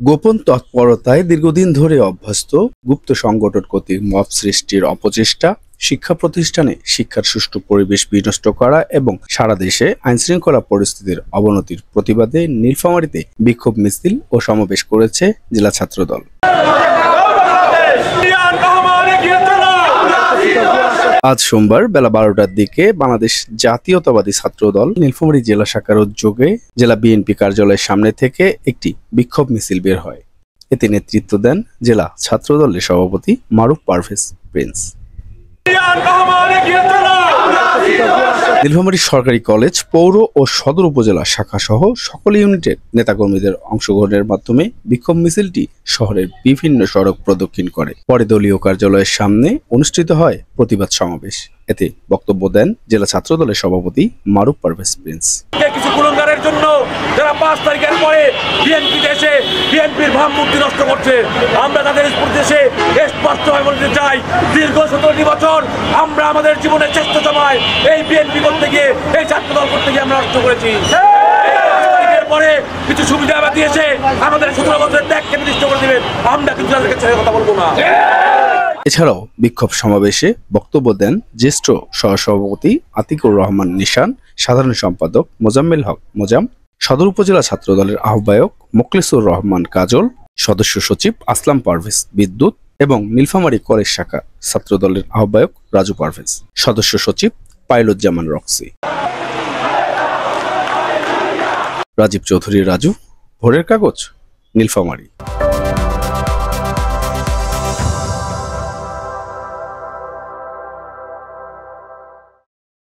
গোপন তৎপরতায় দীর্ঘদিন ধরে অভ্যস্ত গুপ্ত সংগঠন কর্তৃক মব সৃষ্টির অপচেষ্টা, শিক্ষা প্রতিষ্ঠানে শিক্ষার সুষ্ঠু পরিবেশ বিনষ্ট করা এবং সারা দেশে আইনশৃঙ্খলা পরিস্থিতির অবনতির প্রতিবাদে নীলফামারীতে বিক্ষোভ মিছিল ও সমাবেশ করেছে জেলা ছাত্রদল। আজ সোমবার বেলা 12টার দিকে বাংলাদেশ জাতীয়তাবাদী ছাত্রদল নীলফামারী জেলা শাখার উদ্যোগে জেলা বিএনপি কার্যালয়ের সামনে থেকে একটি বিক্ষোভ মিছিল বের হয়। এতে নেতৃত্ব দেন জেলা ছাত্রদলের সভাপতি মারুফ পারভেজ প্রিন্স। নীলফামারী সরকারি কলেজ, পৌর ও সদর উপজেলা শাখা সহ সকল ইউনিটের নেতাকর্মীদের অংশগ্রহণের মাধ্যমে বিক্ষোভ মিছিলটি শহরের বিভিন্ন সড়ক প্রদক্ষিণ করে। পরে দলীয় কার্যালয়ের সামনে অনুষ্ঠিত হয় প্রতিবাদ সমাবেশ। এতে বক্তব্য দেন জেলা ছাত্রদলের সভাপতি মারুফ পারভেজ প্রিন্স। কিছু কুলঙ্গারের জন্য যারা 5 তারিখের পরে বিএনপি দেশে বিএনপির ভাবমূর্তি নষ্ট করছে, আমরা তাদের দেশে স্পষ্টভাবে বলতে চাই, দীর্ঘ 17টি বছর আমরা আমাদের জীবনের চেষ্টা জমায় এই বিএনপি করতে গিয়ে, এই ছাত্রদল করতে গিয়ে আমরা নষ্ট করেছি। পরে কিছু সুবিধা দিয়েছে, আমাদের 17 বছরের ত্যাগকে নির্দিষ্ট করে দিবেন, আমরা কিন্তু তাদেরকে ছেড়ে কথা বলবো না। এছাড়াও বিক্ষোভ সমাবেশে বক্তব্য দেন জ্যেষ্ঠ সহসভাপতি আতিকুর রহমান নিশান, সাধারণ সম্পাদক মোজাম্মেল হক মোজাম, সদর উপজেলা ছাত্রদলের আহ্বায়ক মোখলেসুর রহমান কাজল, সদস্য সচিব আসলাম পারভেজ বিদ্যুৎ এবং নীলফামারী কলেজ শাখা ছাত্রদলের আহ্বায়ক রাজু পারভেজ, সদস্য সচিব পাইলুজ্জামান রক্সি। রাজীব চৌধুরী রাজু, ভোরের কাগজ, নীলফামারী।